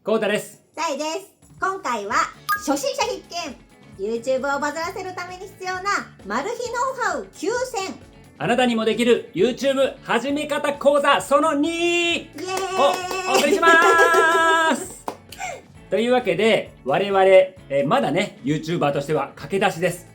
コウタです。タイです。今回は初心者必見 YouTube をバズらせるために必要なマル秘ノウハウ9選。あなたにもできる YouTube 始め方講座その2イエーイをお送りしますというわけで我々、まだね YouTuber としては駆け出しです。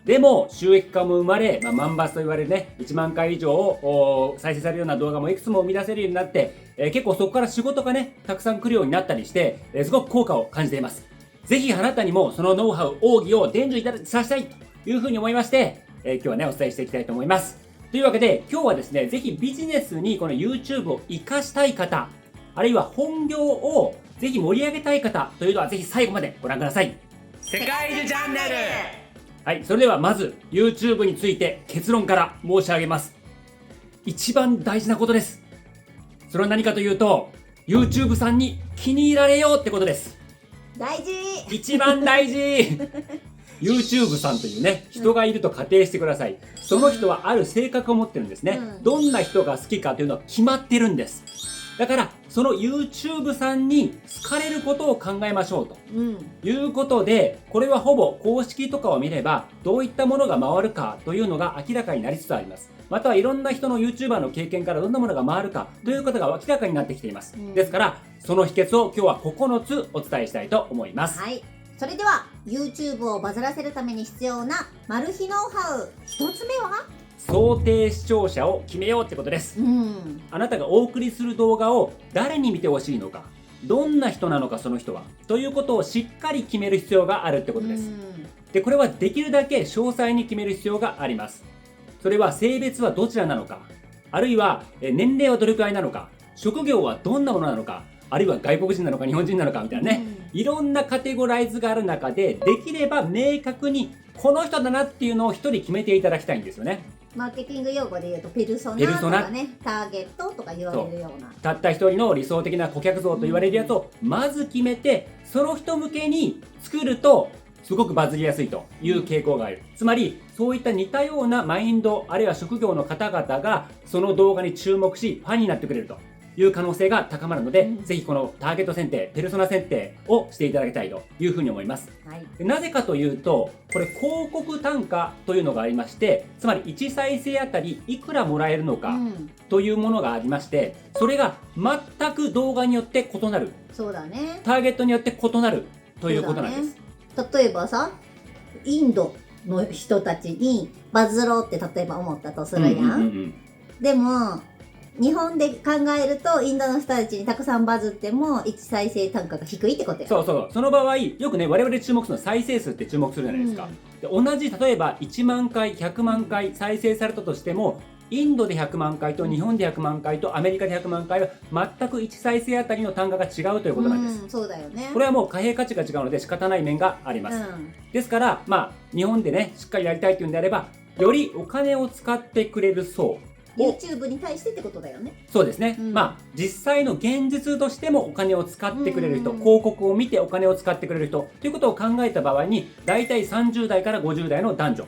でも収益化も生まれ、万バズと言われるね1万回以上再生されるような動画もいくつも生み出せるようになって、結構そこから仕事がねたくさん来るようになったりして、すごく効果を感じています。ぜひあなたにもそのノウハウ奥義を伝授させたいというふうに思いまして、今日はねお伝えしていきたいと思います。というわけで今日はですね、ぜひビジネスにこの YouTube を活かしたい方、あるいは本業をぜひ盛り上げたい方というのはぜひ最後までご覧ください。世界樹チャンネル。はい、それではまず YouTube について結論から申し上げます。一番大事なことです。それは何かというと YouTube さんに気に入られようってことです。大事。一番大事YouTube さんというね人がいると仮定してください。その人はある性格を持ってるんですね、どんな人が好きかというのは決まってるんです。だからその YouTube さんに好かれることを考えましょうと、いうことで、これはほぼ公式とかを見ればどういったものが回るかというのが明らかになりつつあります。またはいろんな人の YouTuber の経験からどんなものが回るかということが明らかになってきています、ですからその秘訣を今日は9つお伝えしたいと思います。はい、それでは YouTube をバズらせるために必要なマル秘ノウハウ1つ目は想定視聴者を決めようってことです、あなたがお送りする動画を誰に見てほしいのか、どんな人なのかその人はということをしっかり決める必要があるってことです。でこれはできるだけ詳細に決める必要があります。それは性別はどちらなのか、あるいは年齢はどれくらいなのか、職業はどんなものなのか、あるいは外国人なのか日本人なのかみたいなね、いろんなカテゴライズがある中でできれば明確にこの人だなっていうのを一人決めていただきたいんですよね。マーケティング用語で言うとペルソナとかね、ターゲットとか言われるような、たった一人の理想的な顧客像と言われるやつをまず決めて、その人向けに作るとすごくバズりやすいという傾向がある、つまりそういった似たようなマインドあるいは職業の方々がその動画に注目しファンになってくれるという可能性が高まるので、ぜひこのターゲット選定、ペルソナ選定をしていただきたいというふうに思います。なぜかというと、これ広告単価というのがありまして、つまり1再生あたりいくらもらえるのかというものがありまして、それが全く動画によって異なる、そうだね、ターゲットによって異なるということなんです。例えばさ、インドの人たちにバズろうって例えば思ったとするやん。でも日本で考えるとインドの人たちにたくさんバズっても1再生単価が低いってことや。その場合よくね我々注目するのは再生数って注目するじゃないですか、で同じ例えば1万回100万回再生されたとしても、インドで100万回と日本で100万回とアメリカで100万回は全く1再生あたりの単価が違うということなんです。そうだよね。これはもう貨幣価値が違うので仕方ない面があります、ですから日本でねしっかりやりたいというんであれば、よりお金を使ってくれる層、YouTube に対してってことだよね。そうですね、実際の現実としてもお金を使ってくれる人、広告を見てお金を使ってくれる人ということを考えた場合に、だいたい30代から50代の男女、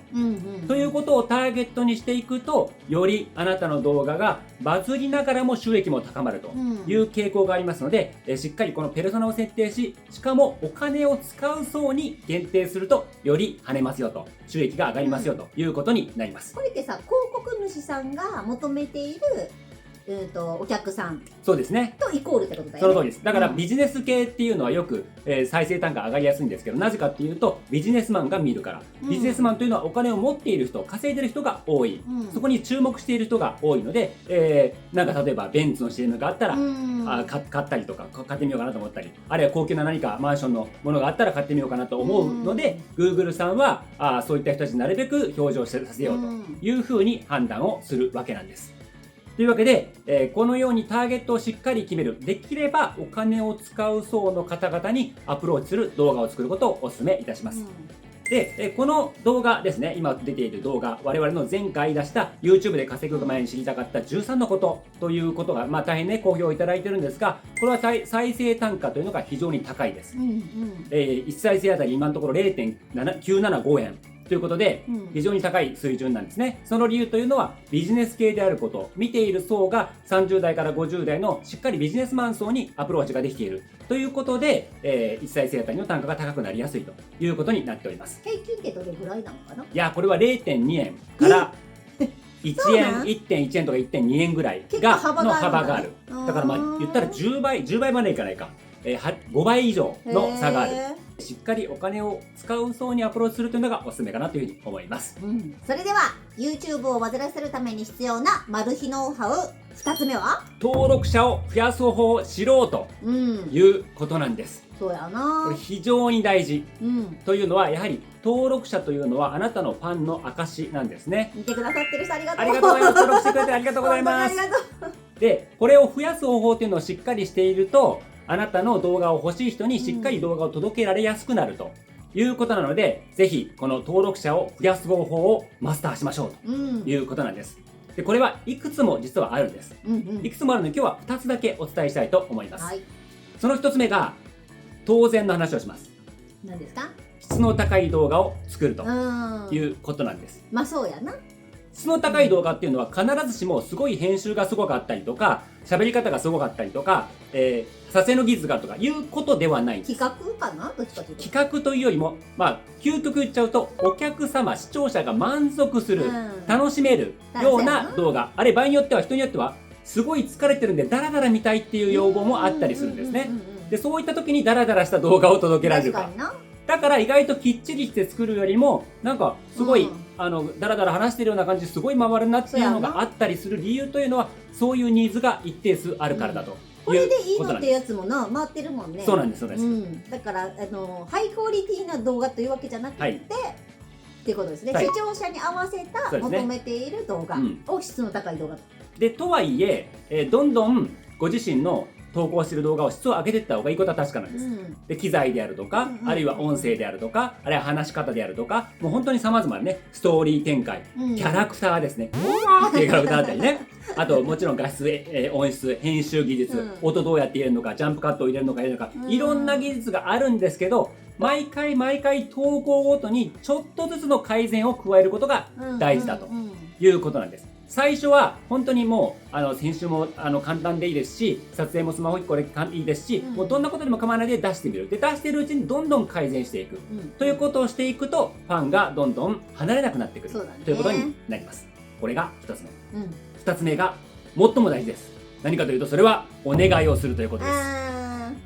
ということをターゲットにしていくと、よりあなたの動画がバズりながらも収益も高まるという傾向がありますので、しっかりこのペルソナを設定し、しかもお金を使う層に限定するとより跳ねますよと、収益が上がりますよということになります。これってさ、広告主さんが求めているお客さん、そうですね、とイコールってことだよね。その通りです。だからビジネス系っていうのはよく、再生単価上がりやすいんですけど、なぜかっていうとビジネスマンが見るから、ビジネスマンというのはお金を持っている人、稼いでる人が多い、そこに注目している人が多いので、なんか例えばベンツの CM があったら、買ったりとか買ってみようかなと思ったり、あるいは高級な何かマンションのものがあったら買ってみようかなと思うので、Google さんはそういった人たちになるべく表示をさせようというふうに判断をするわけなんです。というわけで、このようにターゲットをしっかり決める、できればお金を使う層の方々にアプローチする動画を作ることをお勧めいたします。で、この動画ですね、今出ている動画、我々の前回出した YouTube で稼ぐ前に知りたかった13のことということが、大変ね好評いただいてるんですが、これは再生単価というのが非常に高いです。1再生あたり今のところ 0.975 円とということで、非常に高い水準なんですね。その理由というのはビジネス系であること、見ている層が30代から50代のしっかりビジネスマン層にアプローチができているということで、1歳生あたりの単価が高くなりやすいということになっております。平均ってどれぐらいなのかな？いや、これは 0.2 円から1円、そうなん 1.1 円とか 1.2 円ぐらい結構が幅のがあるんだね幅がある。だからまあ言ったら10倍までいかないか、5倍以上の差がある。しっかりお金を使う層にアプローチするというのがおすすめかなというふうに思います。それでは YouTube をバズらせるために必要なマル秘ノウハウ2つ目は登録者を増やす方法を知ろうということなんです。そうやこなれ非常に大事、というのはやはり登録者というのはあなたのファンの証なんですね。見てくださってる人ありがとう。ありがとうございます。登録してくれてありがとうございます。本当にありがとう。で、これを増やす方法というのをしっかりしていると、あなたの動画を欲しい人にしっかり動画を届けられやすくなるということなので、ぜひこの登録者を増やす方法をマスターしましょうということなんです。で、これはいくつも実はあるんです。いくつもあるので今日は2つだけお伝えしたいと思います。はい、その1つ目が当然の話をします。何ですか？質の高い動画を作るということなんです。まあそうやな。質の高い動画っていうのは必ずしもすごい編集がすごかったりとか喋り方がすごかったりとか、撮影の技術がとかいうことではないんです。企画かな、どっちかというと。企画というよりも、まあ究極言っちゃうとお客様視聴者が満足する、楽しめるような動画、あれ場合によっては人によってはすごい疲れてるんでダラダラ見たいっていう要望もあったりするんですね。で、そういった時にダラダラした動画を届けられるか。だから意外ときっちりして作るよりもなんかすごい、ダラダラ話してるような感じですごい回るなっていうのがあったりする理由というのはそういうニーズが一定数あるからだというこれでいいのってやつもな回ってるもんね。そうなんです、そうです。だからハイクオリティな動画というわけじゃなくて、っていうことですね。視聴者に合わせた求めている動画を質の高い動画で、とはいえどんどんご自身の投稿している動画を質を上げていった方がいいことは確かなんです。で、機材であるとか、あるいは音声であるとか、あるいは話し方であるとか、もう本当に様々なね、ストーリー展開、キャラクターですね。うわーっていうキャラクターだったりね。あと、もちろん画質、音質、編集技術、音どうやって入れるのか、ジャンプカットを入れるのか入れるのか、いろんな技術があるんですけど、毎回投稿ごとにちょっとずつの改善を加えることが大事だということなんです。最初は本当にもう編集も簡単でいいですし、撮影もスマホ1個でいいですし、もうどんなことでも構わないで出してみる。で、出してるうちにどんどん改善していく、ということをしていくとファンがどんどん離れなくなってくる、ということになります。これが1つ目。2つ目が最も大事です。何かというとそれはお願いをするということで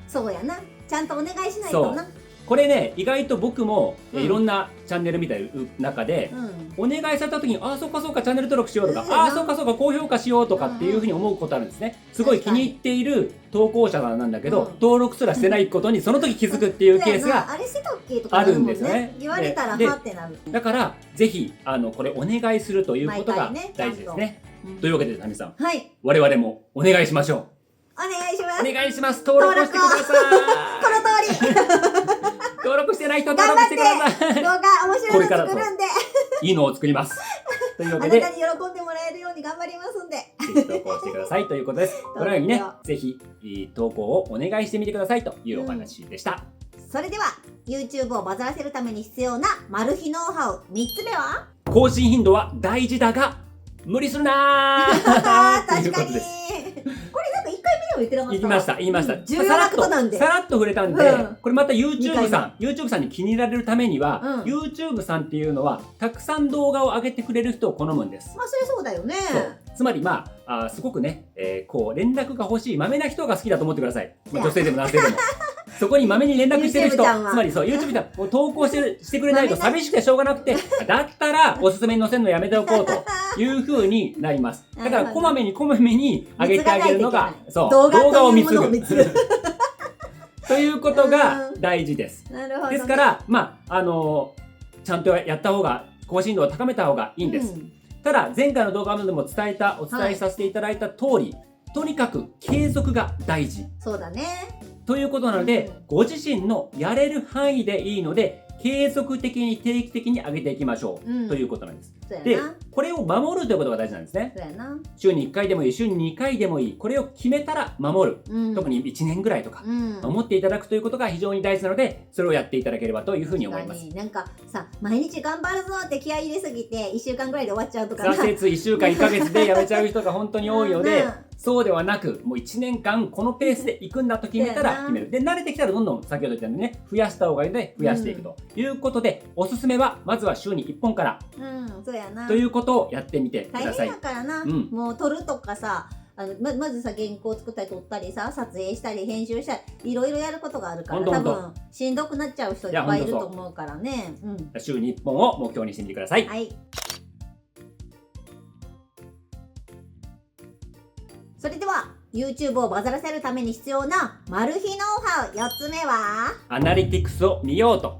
す。そうやな。ちゃんとお願いしないとな。これね、意外と僕もいろんなチャンネル見てる中で、お願いされた時に、ああ、そうかそうか、チャンネル登録しようとか、ああ、そうかそうか、高評価しようとかっていうふうに思うことあるんですね。すごい気に入っている投稿者なんだけど、登録すらしてないことにその時気づくっていうケースがあるんですよね。言われたらはってなる。だから、ぜひ、これお願いするということが大事ですね。というわけで、タミさん、我々もお願いしましょう。お願いします。お願いします。登録してください。この通り。登録してない人登録してください。動画面白いの作るんで。いいのを作ります。というわけで、あなたに喜んでもらえるように頑張りますんで。ぜひ投稿してくださいということです。このようにね、ぜひ投稿をお願いしてみてくださいというお話でした。それでは YouTube をバズらせるために必要なマル秘ノウハウ3つ目は、更新頻度は大事だが無理するなー確かに。これなんか1回目でも言ってなかった？言いました。重要なことなんで。さらっと触れたんで、これまた YouTube さんに気に入られるためには、YouTube さんっていうのはたくさん動画を上げてくれる人を好むんです。まあそれそうだよね。つまりすごくね、こう連絡が欲しいまめな人が好きだと思ってください。女性でも男性でも。そこにまめに連絡してる人、つまりそう、YouTube ちゃん、もう投稿してくれないと寂しくてしょうがなくて、だったらおすすめに載せるのやめておこうという風になります。だからこまめに上げてあげるのが、そう、動画を見つぐ。ということが大事です。ですから、ちゃんとやった方が、更新度を高めた方がいいんです。ただ、前回の動画でもお伝えさせていただいた通り、とにかく継続が大事。そうだね。ということなので、ご自身のやれる範囲でいいので、継続的に定期的に上げていきましょう、ということなんです。でそうやな。これを守るということが大事なんですね。そうやな。週に1回でもいい、週に2回でもいい、これを決めたら守る、特に1年ぐらいとか、守っていただくということが非常に大事なので、それをやっていただければというふうに思います。なんかさ、毎日頑張るぞって気合い入れすぎて1週間ぐらいで終わっちゃうとかな。挫折1週間1ヶ月でやめちゃう人が本当に多いのでそうではなく、もう1年間このペースでいくんだと決めたら決める。で、慣れてきたらどんどん先ほど言ったようにね、増やした方がいいので増やしていくということで、おすすめはまずは週に1本からそうやな。ということをやってみてください。大変だからな、もう撮るとかさ、まずさ、原稿作ったり撮ったりさ、撮影したり編集したりいろいろやることがあるから、多分しんどくなっちゃう人いっぱいいると思うからね。週に1本を目標にしてみてください。はい。それでは YouTube をバズらせるために必要なマル秘ノウハウ4つ目はアナリティクスを見ようと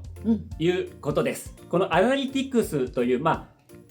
いうことです。このアナリティクスという、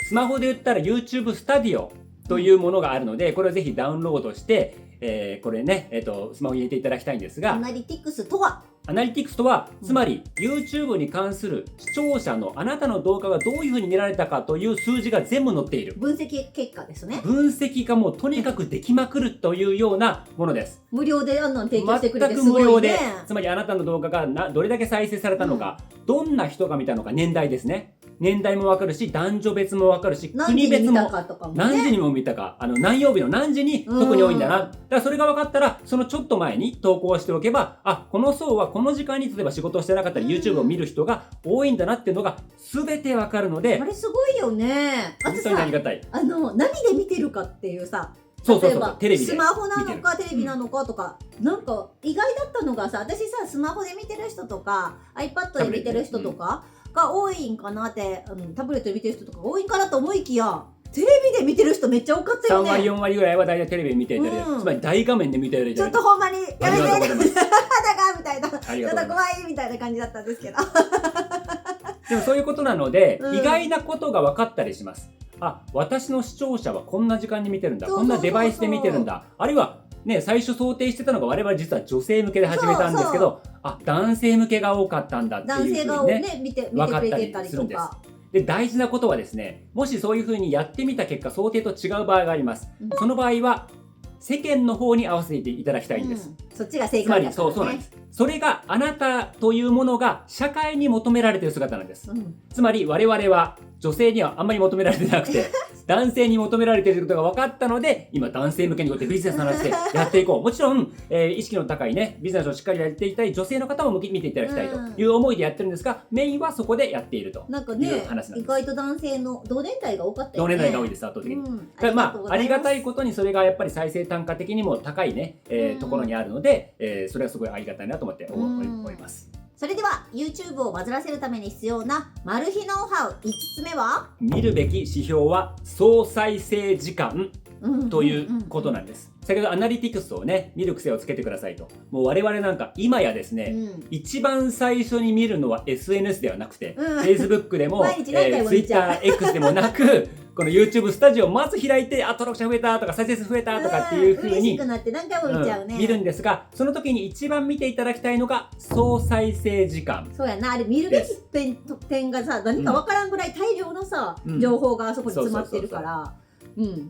スマホで言ったら YouTube スタディオというものがあるので、これをぜひダウンロードして、これね、スマホに入れていただきたいんですが、アナリティクスとはアナリティクスとは、つまり YouTube に関する視聴者のあなたの動画がどういうふうに見られたかという数字が全部載っている分析結果ですね。分析がもうとにかくできまくるというようなものです。無料であんなの提供してくれて全すごいね。く無料で、つまりあなたの動画がどれだけ再生されたのか、どんな人が見たのか、年代ですね。年代もわかるし、男女別もわかるし、国別も何時にも見たか、何曜日の何時に特に多いんだな。だからそれが分かったら、そのちょっと前に投稿しておけば、この層はこの時間に例えば仕事をしてなかったり YouTube を見る人が多いんだなっていうのが全て分かるので、あれすごいよね。本当にありがたい。何で見てるかっていうさ、例えばテレビでスマホなのかテレビなのかとか、なんか意外だったのがさ、私さ、スマホで見てる人とか iPad で見てる人とかが多いんかなって、タブレットで見てる人とか多いんかなと思いきや、テレビで見てる人めっちゃ多かったよね。3割4割ぐらいは大体テレビで見ていたり、つまり大画面で見ていたり、ちょっとほんまにやめて肌がみたいな、ちょっと怖いみたいな感じだったんですけどでもそういうことなので、意外なことが分かったりします。私の視聴者はこんな時間に見てるんだ、こんなデバイスで見てるんだ、あるいはね、最初想定してたのが我々実は女性向けで始めたんですけど、男性向けが多かったんだっていうふうにね、分かったりするんです。で、大事なことはですね、もしそういうふうにやってみた結果想定と違う場合があります。その場合は世間の方に合わせていただきたいんです。そっちが正解だからね。そうなんです。それがあなたというものが社会に求められている姿なんです。つまり我々は女性にはあんまり求められてなくて男性に求められていることが分かったので、今男性向けにこうやってビジネスの話でやっていこう。もちろん、意識の高いね、ビジネスをしっかりやっていきたい女性の方も見ていただきたいという思いでやってるんですが、メインはそこでやっているという話なんです。意外と男性の同年代が多かったよね。同年代が多いです、圧倒的に。ありがたいことにそれがやっぱり再生単価的にも高いね、ところにあるので、それはすごいありがたいなと思って思います。それでは YouTube をバズらせるために必要なマル秘ノウハウ5つ目は、見るべき指標は総再生時間ということなんです。先ほどアナリティクスをね、見る癖をつけてくださいと。もう我々なんか今やですね、一番最初に見るのは SNS ではなくて、Facebook でも、Twitter、X でもなく、この YouTube スタジオをまず開いて、登録者増えたとか再生数増えたとかっていうふうに見るんですが、その時に一番見ていただきたいのが総再生時間。そうやな、あれ見るべき点がさ、何か分からんぐらい大量のさ、情報があそこに詰まってるから。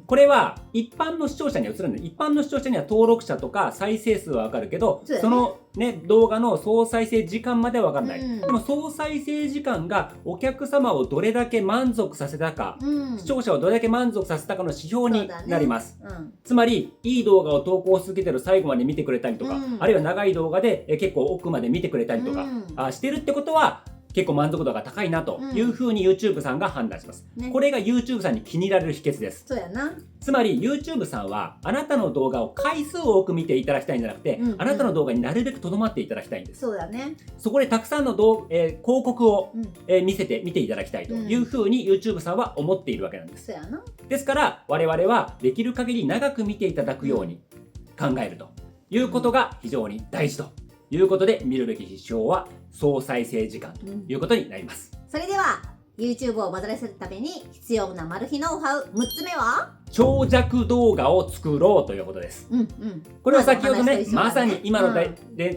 これは一般の視聴者には映るんで、一般の視聴者には登録者とか再生数は分かるけど、そのね、動画の総再生時間までは分からない。でも総再生時間がお客様をどれだけ満足させたか、視聴者をどれだけ満足させたかの指標になります。つまりいい動画を投稿し続けてる、最後まで見てくれたりとか、あるいは長い動画で結構奥まで見てくれたりとかしてるってことは、結構満足度が高いなというふうに YouTube さんが判断します。これが YouTube さんに気に入られる秘訣です。そうやな。つまり YouTube さんはあなたの動画を回数多く見ていただきたいんじゃなくて、あなたの動画になるべくとどまっていただきたいんです。そうだね。そこでたくさんの広告を、見ていただきたいというふうに YouTube さんは思っているわけなんです。そうやな。ですから我々はできる限り長く見ていただくように考えるということが非常に大事ということで、見るべき指標は総再生時間ということになります。それでは YouTube をバズらせるために必要なマル秘ノウハウ6つ目は長尺動画を作ろうということです。うんうん。これは先ほどね、まあまさに今の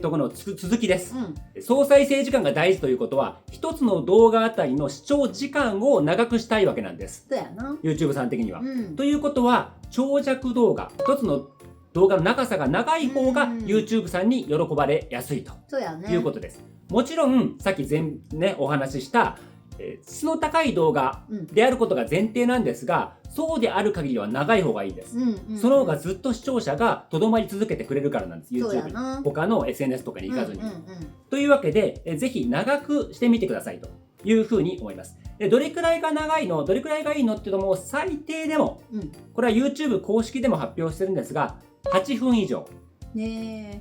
ところの続きです。総再生時間が大事ということは、一つの動画あたりの視聴時間を長くしたいわけなんです。そうやな。YouTube さん的には。ということは、長尺動画、一つの動画の長さが長い方が YouTube さんに喜ばれやすいということです。もちろん、さっきお話しした、質の高い動画であることが前提なんですが、そうである限りは長い方がいいです。その方がずっと視聴者がとどまり続けてくれるからなんです。YouTube に。他の SNS とかに行かずに。というわけで、ぜひ長くしてみてくださいというふうに思います。で、どれくらいが長いの、どれくらいがいいのっていうのも最低でも、これは YouTube 公式でも発表してるんですが、8分以上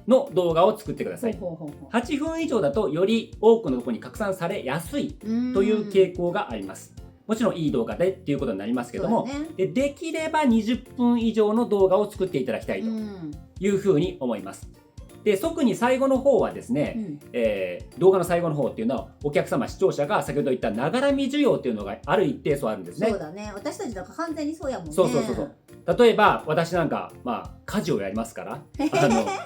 の動画を作ってください。8分以上だとより多くのところに拡散されやすいという傾向があります。もちろんいい動画でっていうことになりますけども、できれば20分以上の動画を作っていただきたいというふうに思います。で、特に最後の方はですね、動画の最後の方っていうのはお客様視聴者が先ほど言ったながら見需要っていうのがある一定数あるんですね。そうだね。私たちだから完全にそうやもんね。そう。例えば私なんか家事をやりますから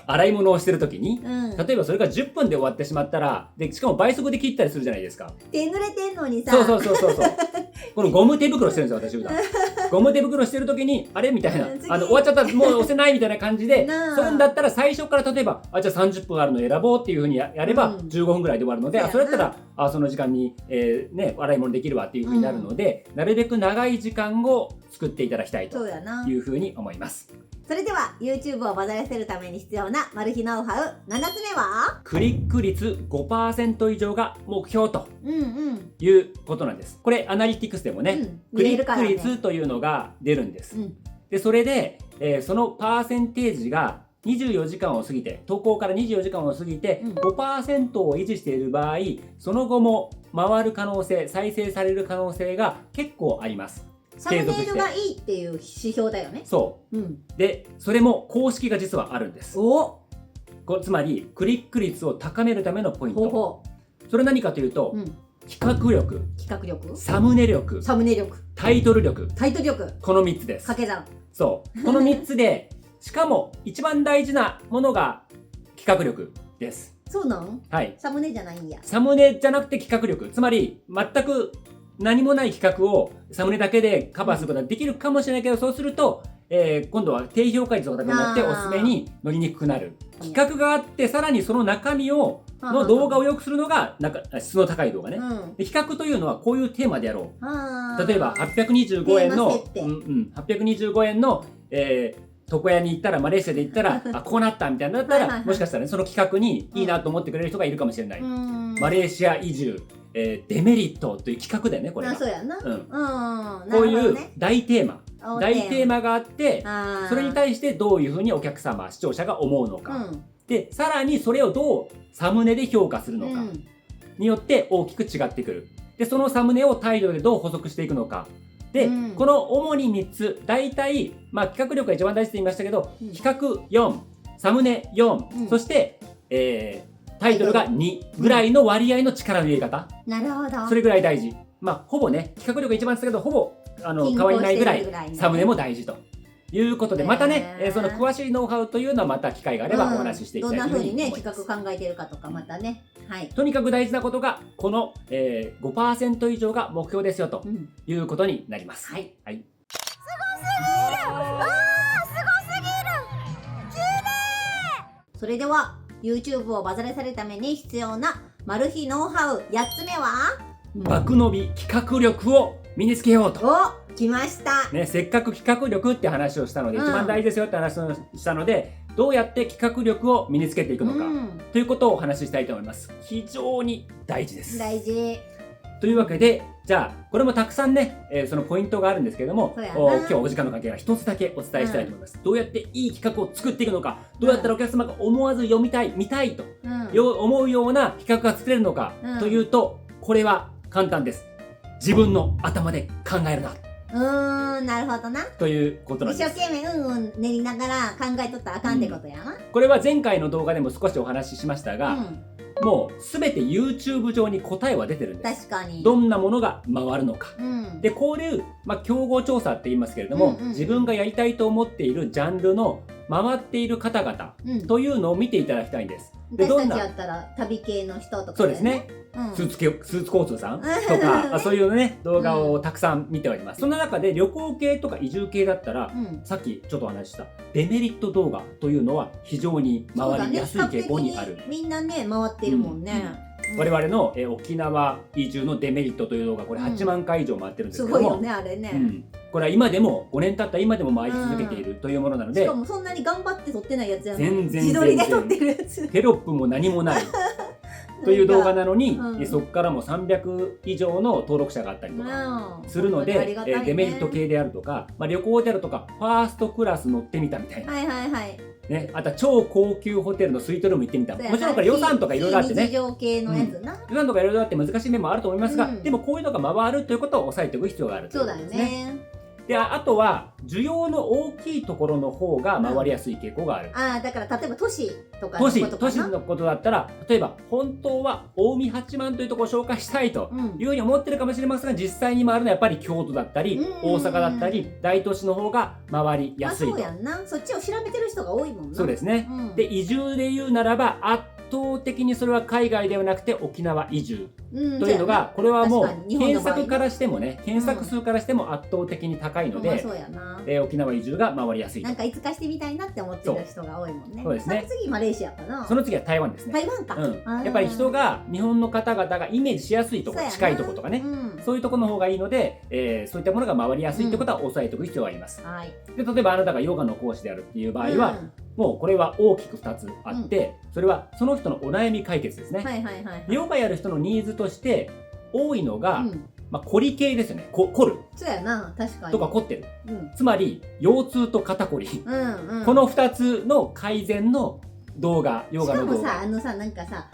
洗い物をしてる時に、例えばそれが10分で終わってしまったら、でしかも倍速で切ったりするじゃないですか。手濡れてんのにさ。そうこのゴム手袋してるんですよ、私普段。ゴム手袋してる時にあれみたいな、終わっちゃったもう押せないみたいな感じで、そういうんだったら最初から例えばじゃあ30分あるの選ぼうっていうふうにやれば15分ぐらいで終わるので、それだったらその時間に洗い物できるわっていうふうになるので、なるべく長い時間を作っていただきたいというふうに思います。それでは YouTube をバズらせるために必要なマル秘ノウハウ7つ目はクリック率 5% 以上が目標ということなんです。これアナリティクスでもね、クリック率というのが出るんです。でそれで、そのパーセンテージが24時間を過ぎて、投稿から24時間を過ぎて 5% を維持している場合、その後も回る可能性、再生される可能性が結構あります。サムネイルがいいっていう指標だよね。そう、でそれも公式が実はあるんです。つまりクリック率を高めるためのポイント。それ何かというと、企画力、サムネ力、タイトル力、この3つです。掛け算。そう、この3つでしかも一番大事なものが企画力です。そうなん？はい。サムネじゃないんや。サムネじゃなくて企画力。つまり全く何もない企画をサムネだけでカバーすることができるかもしれないけど、そうすると、今度は低評価率が高くなっておすすめに乗りにくくなる。企画があってさらにその中身をの動画を良くするのが質の高い動画ね。で企画というのはこういうテーマでやろう。例えば825円の825円の床屋に行ったら、マレーシアで行ったらこうなったみたいなだったら、もしかしたら、ね、その企画にいいなと思ってくれる人がいるかもしれない。マレーシア移住、デメリットという企画だよね、これが。そうやな。こういう大テーマがあって、それに対してどういうふうにお客様、視聴者が思うのか、でさらにそれをどうサムネで評価するのかによって大きく違ってくる。でそのサムネをタイトルでどう補足していくのか。で、この主に3つ、大体、企画力が一番大事と言いましたけど、企画4、サムネ4、そして、タイトルが2ぐらいの割合の力の入れ方。なるほど。それぐらい大事。ほぼね、企画力が一番ですけど、ほぼ変わりないぐらい、サムネも大事ということで、またね、その詳しいノウハウというのはまた機会があればお話ししていきたいと思います。どんな風にね、企画考えているかとか、またね。はい。とにかく大事なことが、この、5% 以上が目標ですよということになります。はい。すごすぎる！綺麗！それでは、YouTube をバズらせるために必要なマル秘ノウハウ8つ目は爆伸び企画力を身につけようと。来ました。ね、せっかく企画力って話をしたので、一番大事ですよって話をしたので、どうやって企画力を身につけていくのか、ということをお話ししたいと思います。非常に大事です。大事。というわけで、じゃあこれもたくさんね、そのポイントがあるんですけれども、今日お時間の関係が一つだけお伝えしたいと思います。どうやっていい企画を作っていくのか、どうやったらお客様が思わず読みたい、見たいと、思うような企画が作れるのか、というと、これは簡単です。自分の頭で考えるな。なるほどな。ということなんです。一生懸命練りながら考えとったらあかんってことやな。これは前回の動画でも少しお話ししましたが、もうすべて YouTube 上に答えは出てるんです。確かに。どんなものが回るのか。うん、でこういう、競合調査って言いますけれども、自分がやりたいと思っているジャンルの回っている方々というのを見ていただきたいんです。で私たちやったら旅系の人とか、ね、そうですね、スーツ交通さんとかそういうね動画をたくさん見ております。その中で旅行系とか移住系だったら、さっきちょっとお話ししたデメリット動画というのは非常に回りやすい傾向にある。みんなね回ってるもんね。我々の沖縄移住のデメリットという動画、これ8万回以上回ってるんですけども、すごいよねあれね。これは今でも5年経った今でも回り続けているというものなので、しかもそんなに頑張って撮ってないやつやん。全然自撮りで撮ってるやつ。テロップも何もないという動画なのに、そこからも300以上の登録者があったりとかするので、デメリット系であるとか、旅行であるとかファーストクラス乗ってみたみたいな、ね、あとは超高級ホテルのスイートルーム行ってみた。もちろんこれ予算とかいろいろあってね、日常系のやつな、予算とかいろいろあって難しい面もあると思いますが、でもこういうのが回るということを押さえておく必要があるということですね。であとは需要の大きいところの方が回りやすい傾向がある。だから例えば都市とかのことかな。都市のことだったら、例えば本当は近江八幡というところを紹介したいというふうに思ってるかもしれませんが、実際に回るのはやっぱり京都だったり大阪だったり大都市の方が回りやすいと。そうやんな。そっちを調べてる人が多いもんな。そうですね。で移住で言うならば圧倒的にそれは海外ではなくて沖縄移住というのが、これはもう検索からしてもね、検索数からしても圧倒的に高いので、沖縄移住が回りやすい。なんかいつかしてみたいなって思ってる人が多いもんね。そうですね。その次マレーシアかな。その次は台湾ですね。台湾か。やっぱり人が日本の方々がイメージしやすいところ、近いところとかね、そういうところの方がいいので、そういったものが回りやすいということは押さえておく必要があります。で例えばあなたがヨガの講師であるっていう場合は、もうこれは大きく2つあって、それはその人のお悩み解決ですね。ヨガやる人のニーズとして多いのが、凝り系ですよね。凝る。そうやな、確かに。とか凝ってる。つまり腰痛と肩こり。この2つの改善の動画、ヨガの動画。しかもさ、なんかさ、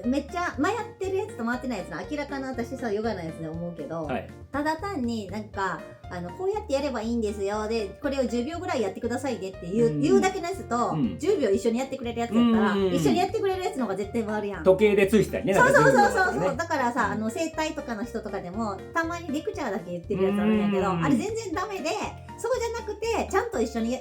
めっちゃ迷ってるやつと回ってないやつの明らかな私さヨガのやつで思うけど、ただ単になんかこうやってやればいいんですよでこれを10秒ぐらいやってくださいねって言うだけのやつと、10秒一緒にやってくれるやつやったら、一緒にやってくれるやつの方が絶対回るやん。時計でついてたりね。そうだからさ整体とかの人とかでもたまにレクチャーだけ言ってるやつあるんやけど、あれ全然ダメで、そうじゃなくてちゃんと一緒に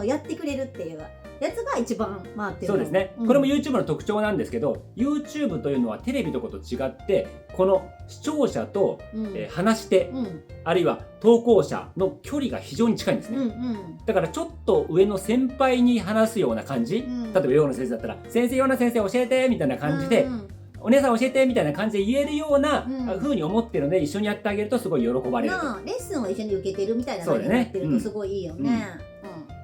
やってくれるっていうやつが一番回ってる。そうですね、これも YouTube の特徴なんですけど、 YouTube というのはテレビとかと違ってこの視聴者と、話し手、あるいは投稿者の距離が非常に近いんですね。だからちょっと上の先輩に話すような感じ、例えばヨガの先生だったら「先生ヨガの先生教えて」みたいな感じで、お姉さん教えてみたいな感じで言えるような風に思ってるので、一緒にやってあげるとすごい喜ばれる。レッスンを一緒に受けてるみたいな感じになってるとすごいいいよね。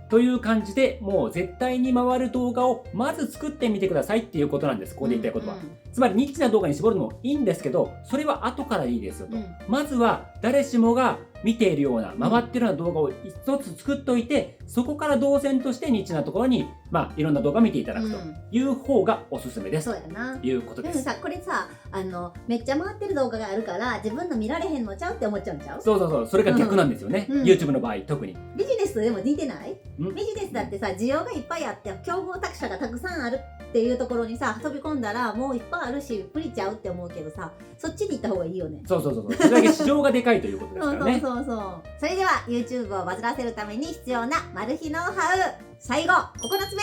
という感じで、もう絶対に回る動画をまず作ってみてくださいっていうことなんです。ここで言いたいことは、つまりニッチな動画に絞るのもいいんですけど、それは後からいいですよと、まずは誰しもが見ているような回ってるような動画を一つ作っておいて、そこから動線としてニッチなところにいろんな動画を見ていただくという方がおすすめです。そうやな。いうことです。でもさ、これさめっちゃ回ってる動画があるから自分の見られへんのちゃうって思っちゃうんちゃう？そうそれが逆なんですよね、YouTube の場合特に。ビジネスとでも似てない？ビジネスだってさ、需要がいっぱいあって競合他社がたくさんあるっていうところにさ飛び込んだらもういっぱいあるし無理ちゃうって思うけどさ、そっちに行った方がいいよね。そうそれだけ市場がでかいということですからね。それでは YouTube をバズらせるために必要なマル秘ノウハウ最後9つ目、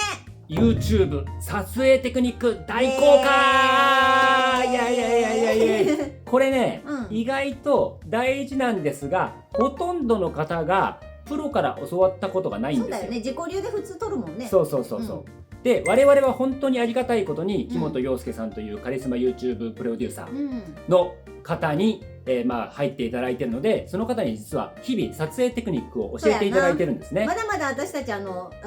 YouTube 撮影テクニック大公開。いやこれね、意外と大事なんですが、ほとんどの方がプロから教わったことがないんですよ。そうだよね、自己流で普通撮るもんね。そうで我々は本当にありがたいことに、木本陽介さんというカリスマ YouTube プロデューサーの方に、入っていただいているので、その方に実は日々撮影テクニックを教えていただいてるんですね。まだまだ私たちあ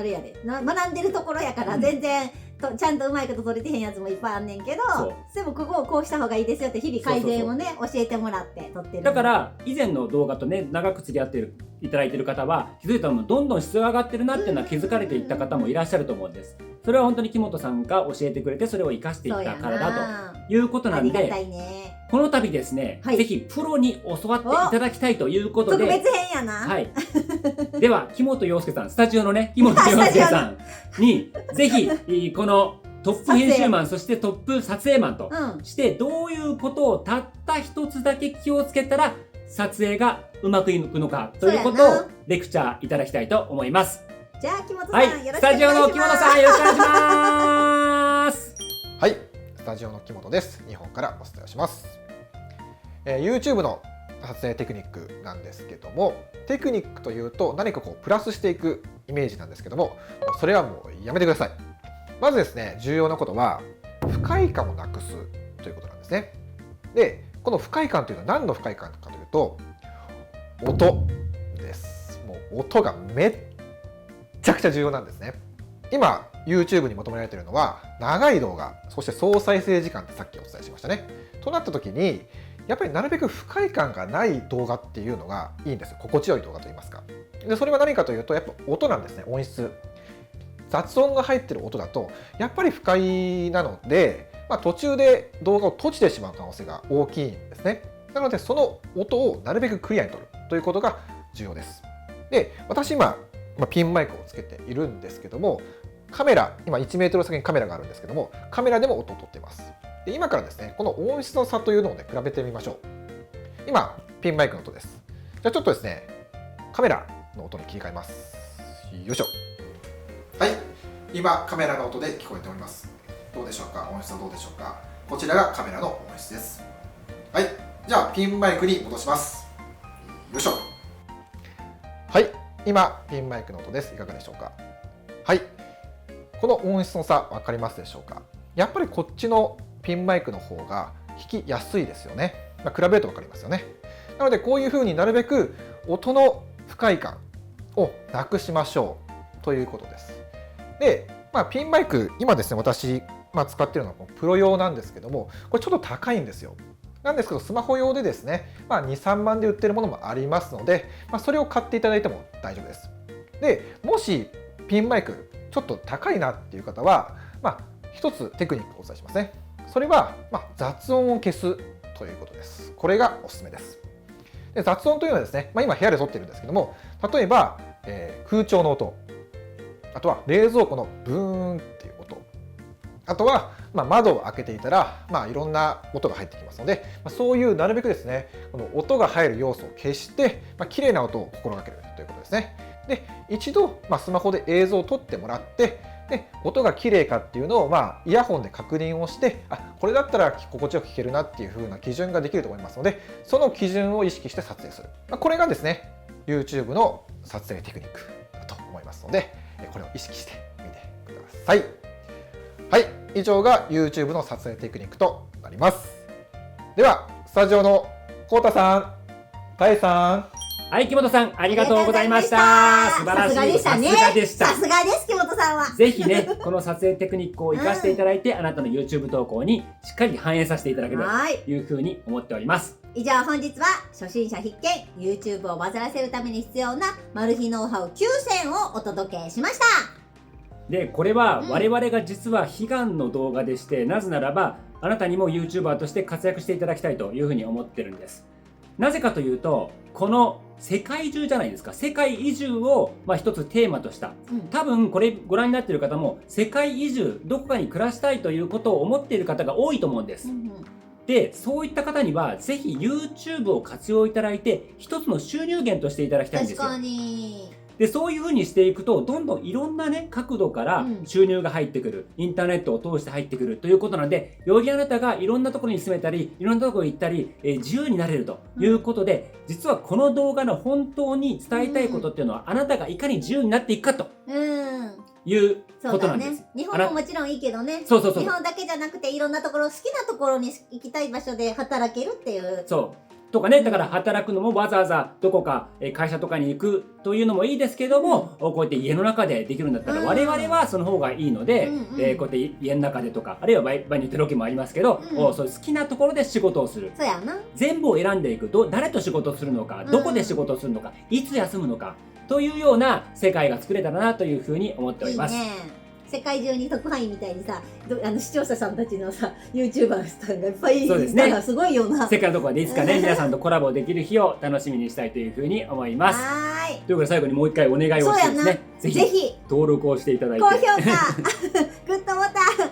れやで学んでるところやから全然、ちゃんとうまいこと撮れてへんやつもいっぱいあんねんけど、でもここをこうした方がいいですよって日々改善をね教えてもらって撮ってる。だから以前の動画とね長く付き合っていただいてる方は気づいたらどんどん質が上がってるなっていうのは気づかれていった方もいらっしゃると思うんです。それは本当に木本さんが教えてくれて、それを生かしていったからだということなんで、この度ですね、ぜひプロに教わっていただきたいということで、特別編やな。では木本陽介さん、スタジオのね木本陽介さんにぜひこのトップ編集マン、そしてトップ撮影マンとうん。してどういうことをたった一つだけ気をつけたら撮影がうまくいくのかということをそうやなレクチャーいただきたいと思います。じゃあ木本さん、はい、よろしくお願いします。スタジオの木本さんよろしくお願いします。はい、スタジオの木本です。日本からお伝えします。YouTube の撮影テクニックなんですけども、テクニックというと何かこうプラスしていくイメージなんですけども、それはもうやめてください。まずですね、重要なことは不快感をなくすということなんですね。で、この不快感というのは何の不快感かというと、音です。もう音がめっちゃくちゃ重要なんですね。今 YouTube に求められているのは長い動画、そして総再生時間ってさっきお伝えしましたね。となった時にやっぱりなるべく不快感がない動画っていうのがいいんですよ。心地よい動画といいますか。でそれは何かというとやっぱ音なんですね。音質、雑音が入ってる音だとやっぱり不快なので、途中で動画を閉じてしまう可能性が大きいんですね。なのでその音をなるべくクリアに取るということが重要です。で、私今ピンマイクをつけているんですけども、カメラ、今1メートル先にカメラがあるんですけども、カメラでも音を取っています。で、今からですね、この音質の差というのをね、比べてみましょう。今、ピンマイクの音です。じゃあちょっとですね、カメラの音に切り替えます。よいしょ。はい、今カメラの音で聞こえております。どうでしょうか？音質はどうでしょうか？こちらがカメラの音質です。はい、じゃあピンマイクに戻します。よいしょ。はい、今ピンマイクの音です。いかがでしょうか？はい、この音質の差分かりますでしょうか？やっぱりこっちのピンマイクの方が弾きやすいですよね。比べると分かりますよね。なのでこういうふうになるべく音の不快感をなくしましょうということです。で、ピンマイク今ですね、私、使っているのはプロ用なんですけども、これちょっと高いんですよ。なんですけどスマホ用でですね、2、3万で売ってるものもありますので、それを買っていただいても大丈夫です。で、もしピンマイクちょっと高いなっていう方は、一つテクニックをお伝えしますね。それは、雑音を消すということです。これがおすすめです。で、雑音というのはですね、今部屋で撮ってるんですけども、例えば、空調の音、あとは冷蔵庫のブーンっていう音、あとは、窓を開けていたら、いろんな音が入ってきますので、そういうなるべくですね、この音が入る要素を消して、綺麗な音を心がけるということですね。で、一度、スマホで映像を撮ってもらって、で、音が綺麗かっていうのを、イヤホンで確認をして、これだったら心地よく聞けるなっていう風な基準ができると思いますので、その基準を意識して撮影する。これがですね、YouTube の撮影テクニックだと思いますので、これを意識してみてください。はい、以上が YouTube の撮影テクニックとなります。では、スタジオのこうたさん、たえさん。はい、木本さん、ありがとうございました。素晴らしい。さすがでした。さすがでした。さすがです、木本さんは。ぜひね、この撮影テクニックを活かしていただいて、あなたの YouTube 投稿にしっかり反映させていただければというふうに思っております。以上、本日は初心者必見 YouTube をバズらせるために必要なマル秘ノウハウ9選をお届けしました。で、これは我々が実は悲願の動画でして、なぜならばあなたにも YouTuber として活躍していただきたいというふうに思ってるんです。なぜかというと、この世界中じゃないですか。世界移住を一つテーマとした。多分これご覧になっている方も世界移住、どこかに暮らしたいということを思っている方が多いと思うんです。で、そういった方にはぜひ YouTube を活用いただいて一つの収入源としていただきたいんですよ。確かに。で、そういう風にしていくと、どんどんいろんなね、角度から収入が入ってくる。インターネットを通して入ってくるということなので、よりあなたがいろんなところに住めたり、いろんなところに行ったり、自由になれるということで、実はこの動画の本当に伝えたいことっていうのは、あなたがいかに自由になっていくかということなんです。日本ももちろんいいけどね。そう。日本だけじゃなくて、いろんなところ、好きなところに行きたい場所で働けるっていう。そう。とかね、だから働くのもわざわざどこか会社とかに行くというのもいいですけども、こうやって家の中でできるんだったら我々はその方がいいので、こうやって家の中でとか、あるいは場合によってロケもありますけど、そういう好きなところで仕事をする。そうやな。全部を選んでいく。誰と仕事をするのか、どこで仕事をするのか、いつ休むのかというような世界が作れたらなというふうに思っております。いいね。世界中に特派員みたいにさ、視聴者さんたちのさ、YouTuber さんがいっぱいいるからすごいよな。世界のどこかでいつかね、皆さんとコラボできる日を楽しみにしたいというふうに思います。はい。ということで最後にもう一回お願いをしてですね、ぜひ登録をしていただいて。高評価、グッドボタン、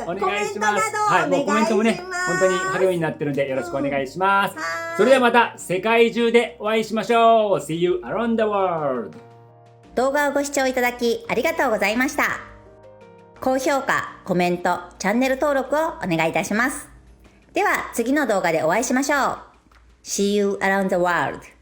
お願いします。コメントなどお願いします。もうコメントもね、本当に励みになってるんでよろしくお願いします。はーいそれではまた世界中でお会いしましょう。See you around the world! 動画をご視聴いただきありがとうございました。高評価、コメント、チャンネル登録をお願いいたします。では次の動画でお会いしましょう。See you around the world!